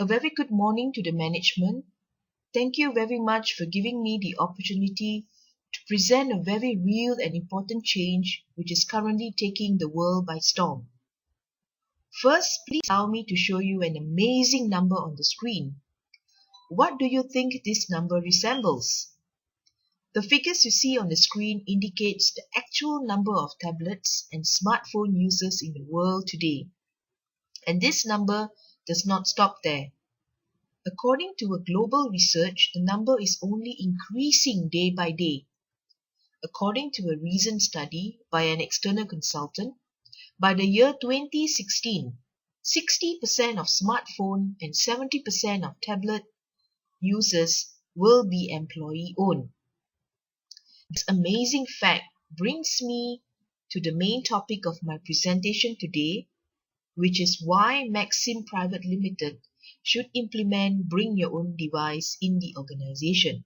A very good morning to the management. Thank you very much for giving me the opportunity to present a very real and important change which is currently taking the world by storm. First, please allow me to show you an amazing number on the screen. What do you think this number resembles? The figures you see on the screen indicates the actual number of tablets and smartphone users in the world today. And this number does not stop there. According to a global research, the number is only increasing day by day. According to a recent study by an external consultant, by the year 2016, 60% of smartphone and 70% of tablet users will be employee-owned. This amazing fact brings me to the main topic of my presentation today, which is why Maxim Private Limited should implement Bring Your Own Device in the organization.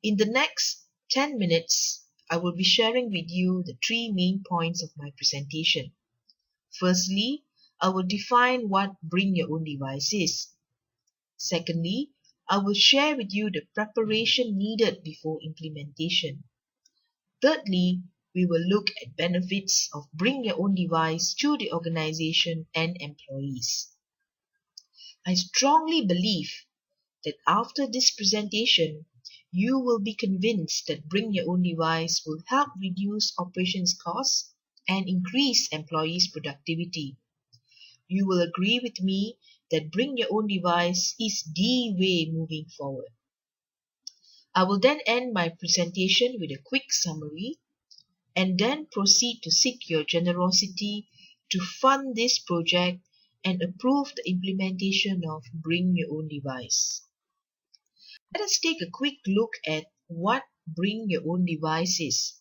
In the next 10 minutes, I will be sharing with you the three main points of my presentation. Firstly, I will define what Bring Your Own Device is. Secondly, I will share with you the preparation needed before implementation. Thirdly, we will look at benefits of Bring Your Own Device to the organization and employees. I strongly believe that after this presentation, you will be convinced that Bring Your Own Device will help reduce operations costs and increase employees' productivity. You will agree with me that Bring Your Own Device is the way moving forward. I will then end my presentation with a quick summary and then proceed to seek your generosity to fund this project and approve the implementation of Bring Your Own Device. Let us take a quick look at what Bring Your Own Device is,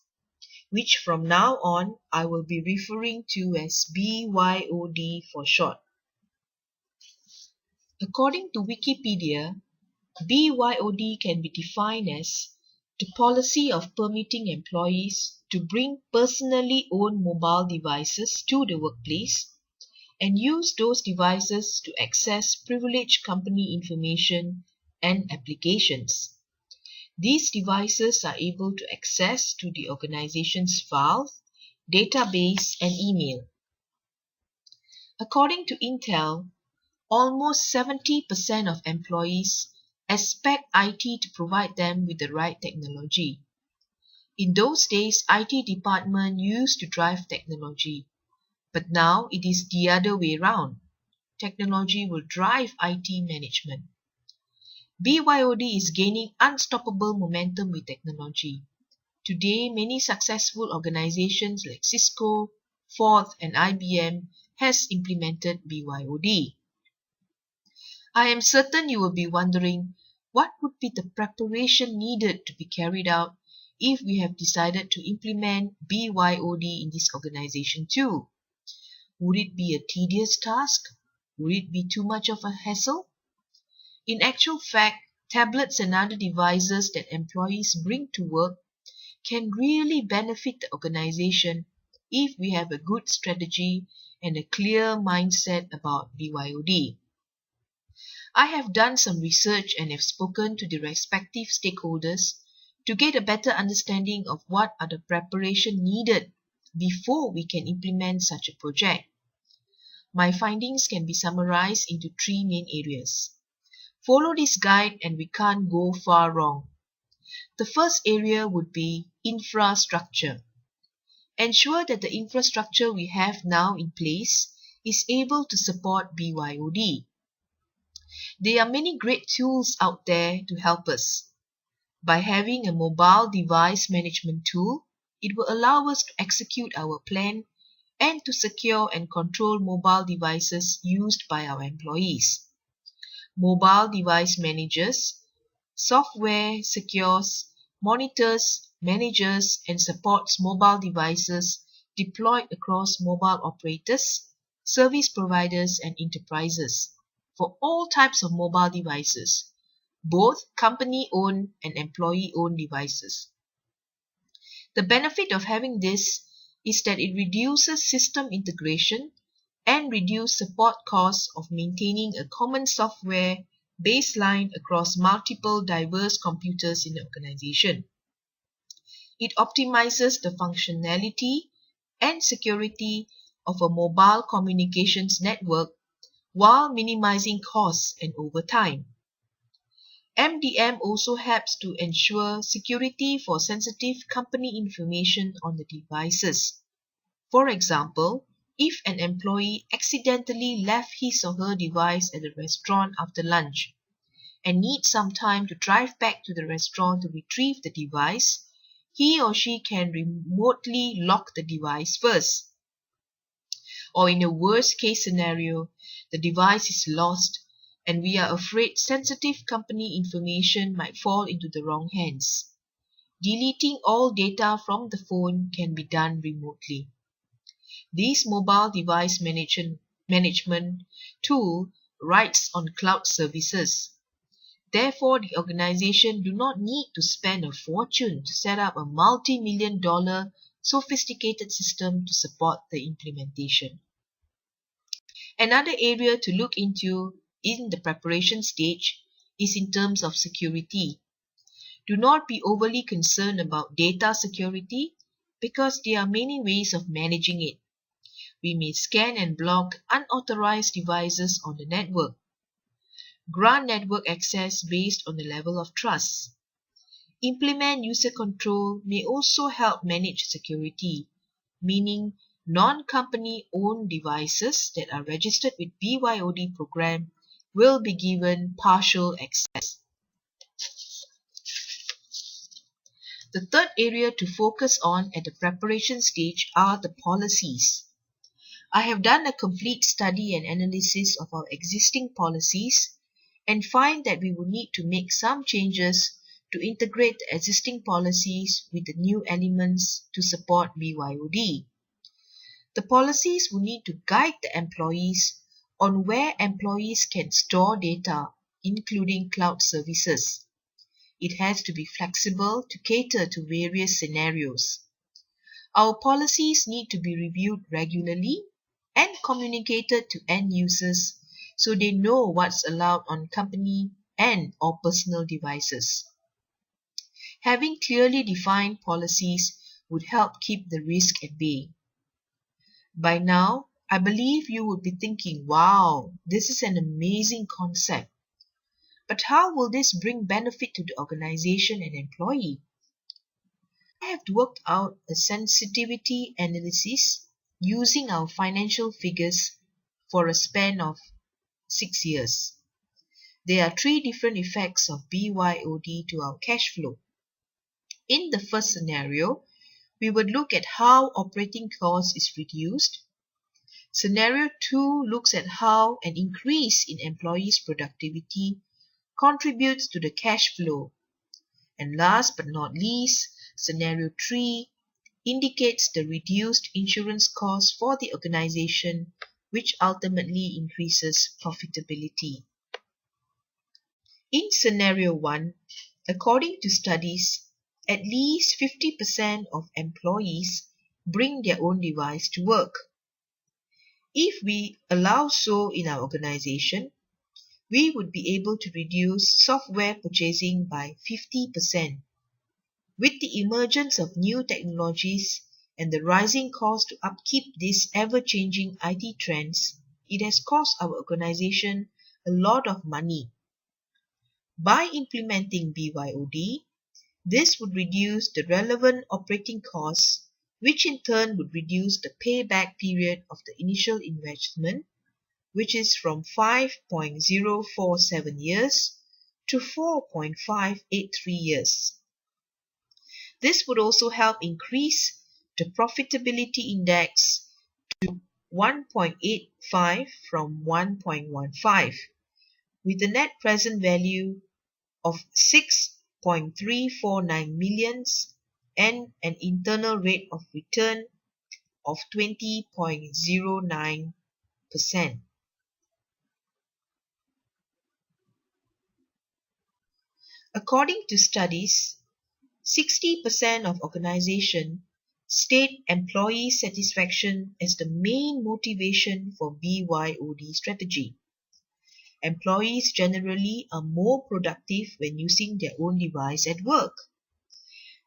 which from now on I will be referring to as BYOD for short. According to Wikipedia, BYOD can be defined as the policy of permitting employees to bring personally owned mobile devices to the workplace and use those devices to access privileged company information and applications. These devices are able to access to the organization's files, database, and email. According to Intel, almost 70% of employees expect IT to provide them with the right technology. In those days, IT department used to drive technology. But now it is the other way round. Technology will drive IT management. BYOD is gaining unstoppable momentum with technology. Today, many successful organizations like Cisco, Ford, and IBM has implemented BYOD. I am certain you will be wondering what would be the preparation needed to be carried out if we have decided to implement BYOD in this organization too. Would it be a tedious task? Would it be too much of a hassle? In actual fact, tablets and other devices that employees bring to work can really benefit the organization if we have a good strategy and a clear mindset about BYOD. I have done some research and have spoken to the respective stakeholders to get a better understanding of what are the preparation needed before we can implement such a project. My findings can be summarized into three main areas. Follow this guide and we can't go far wrong. The first area would be infrastructure. Ensure that the infrastructure we have now in place is able to support BYOD. There are many great tools out there to help us. By having a mobile device management tool, it will allow us to execute our plan and to secure and control mobile devices used by our employees. Mobile device managers, software secures, monitors, manages, and supports mobile devices deployed across mobile operators, service providers, and enterprises for all types of mobile devices, both company-owned and employee-owned devices. The benefit of having this is that it reduces system integration and reduce support costs of maintaining a common software baseline across multiple diverse computers in the organization. It optimizes the functionality and security of a mobile communications network while minimizing costs and overtime. MDM also helps to ensure security for sensitive company information on the devices. For example, if an employee accidentally left his or her device at a restaurant after lunch and needs some time to drive back to the restaurant to retrieve the device, he or she can remotely lock the device first. Or in a worst case scenario, the device is lost and we are afraid sensitive company information might fall into the wrong hands. Deleting all data from the phone can be done remotely. This mobile device management tool rides on cloud services. Therefore, the organization do not need to spend a fortune to set up a multi-million-dollar sophisticated system to support the implementation. Another area to look into in the preparation stage is in terms of security. Do not be overly concerned about data security because there are many ways of managing it. We may scan and block unauthorized devices on the network. Grant network access based on the level of trust. Implement user control may also help manage security, meaning non-company owned devices that are registered with BYOD program will be given partial access. The third area to focus on at the preparation stage are the policies. I have done a complete study and analysis of our existing policies and find that we will need to make some changes to integrate the existing policies with the new elements to support BYOD. The policies will need to guide the employees on where employees can store data, including cloud services. It has to be flexible to cater to various scenarios. Our policies need to be reviewed regularly and communicated to end users so they know what's allowed on company and or personal devices. Having clearly defined policies would help keep the risk at bay. By now, I believe you would be thinking, wow, this is an amazing concept. But how will this bring benefit to the organization and employee? I have worked out a sensitivity analysis using our financial figures for a span of 6 years. There are 3 different effects of BYOD to our cash flow. In the first scenario, we would look at how operating cost is reduced. Scenario 2 looks at how an increase in employees' productivity contributes to the cash flow. And last but not least, Scenario 3 indicates the reduced insurance costs for the organization, which ultimately increases profitability. In Scenario 1, according to studies, at least 50% of employees bring their own device to work. If we allow so in our organization, we would be able to reduce software purchasing by 50%. With the emergence of new technologies and the rising cost to upkeep these ever-changing IT trends, it has cost our organization a lot of money. By implementing BYOD, this would reduce the relevant operating costs, which in turn would reduce the payback period of the initial investment, which is from 5.047 years to 4.583 years. This would also help increase the profitability index to 1.85 from 1.15, with a net present value of 6.349 millions and an internal rate of return of 20.09%. According to studies, 60% of organizations state employee satisfaction as the main motivation for BYOD strategy. Employees generally are more productive when using their own device at work.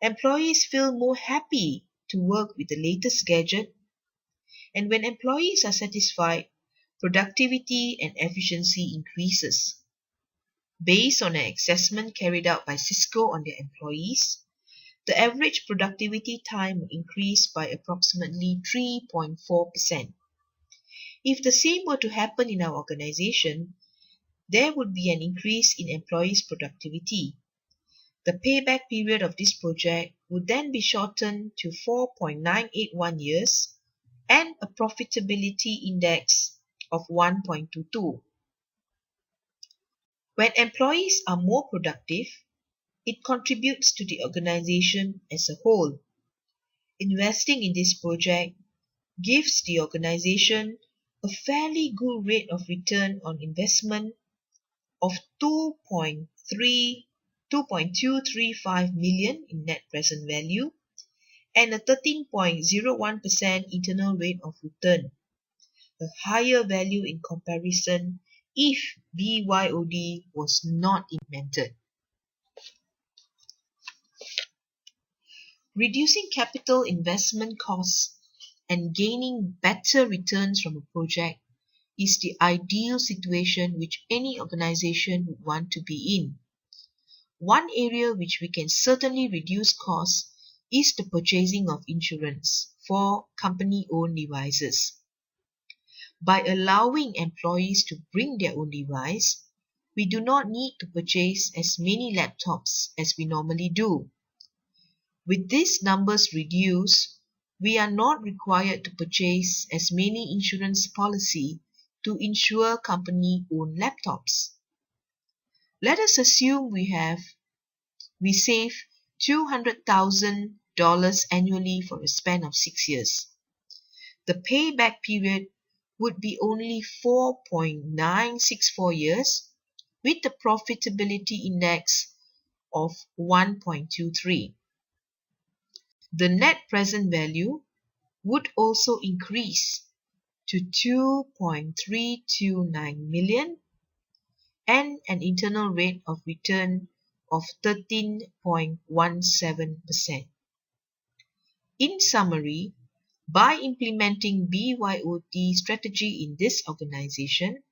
Employees feel more happy to work with the latest gadget, and when employees are satisfied, productivity and efficiency increases. Based on an assessment carried out by Cisco on their employees, the average productivity time increased by approximately 3.4%. If the same were to happen in our organization, there would be an increase in employees' productivity. The payback period of this project would then be shortened to 4.981 years and a profitability index of 1.22. When employees are more productive, it contributes to the organization as a whole. Investing in this project gives the organization a fairly good rate of return on investment of 2.235 million in net present value and a 13.01% internal rate of return, a higher value in comparison if BYOD was not invented. Reducing capital investment costs and gaining better returns from a project is the ideal situation which any organization would want to be in. One area which we can certainly reduce costs is the purchasing of insurance for company-owned devices. By allowing employees to bring their own device, we do not need to purchase as many laptops as we normally do. With these numbers reduced, we are not required to purchase as many insurance policies to insure company-owned laptops. Let us assume we save $200,000 annually for a span of 6 years. The payback period would be only 4.964 years with a profitability index of 1.23. The net present value would also increase to 2.329 million and an internal rate of return of 13.17%. In summary, by implementing BYOD strategy in this organization,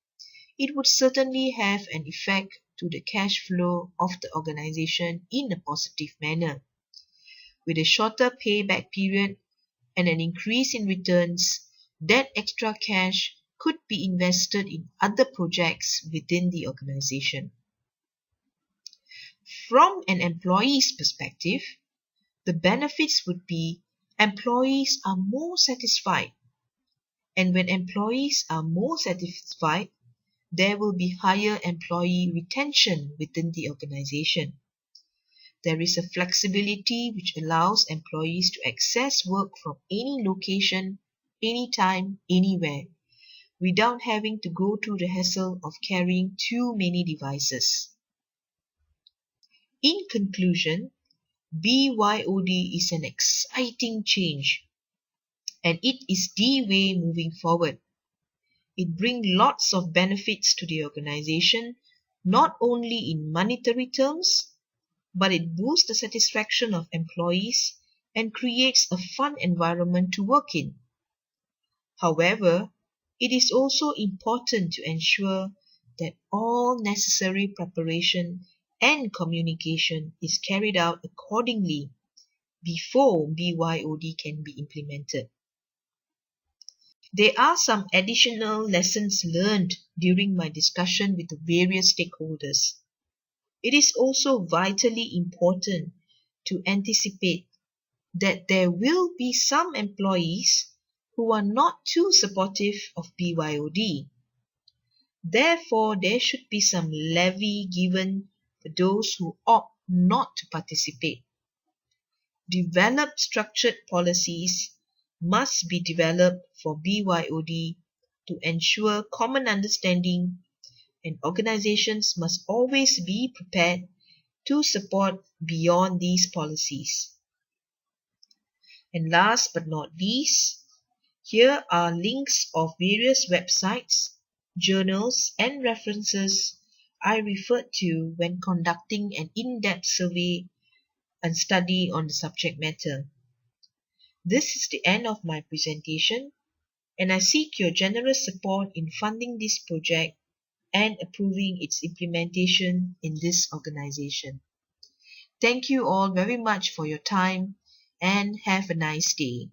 it would certainly have an effect to the cash flow of the organization in a positive manner. With a shorter payback period and an increase in returns, that extra cash could be invested in other projects within the organization. From an employee's perspective, the benefits would be employees are more satisfied. And when employees are more satisfied, there will be higher employee retention within the organization. There is a flexibility which allows employees to access work from any location, anytime, anywhere, without having to go through the hassle of carrying too many devices. In conclusion, BYOD is an exciting change, and it is the way moving forward. It brings lots of benefits to the organization, not only in monetary terms, but it boosts the satisfaction of employees and creates a fun environment to work in. However, it is also important to ensure that all necessary preparation and communication is carried out accordingly before BYOD can be implemented. There are some additional lessons learned during my discussion with the various stakeholders. It is also vitally important to anticipate that there will be some employees who are not too supportive of BYOD. Therefore, there should be some levy given for those who opt not to participate. Developed structured policies must be developed for BYOD to ensure common understanding, and organizations must always be prepared to support beyond these policies. And last but not least, here are links of various websites, journals, and references I referred to when conducting an in-depth survey and study on the subject matter. This is the end of my presentation, and I seek your generous support in funding this project and approving its implementation in this organization. Thank you all very much for your time and have a nice day.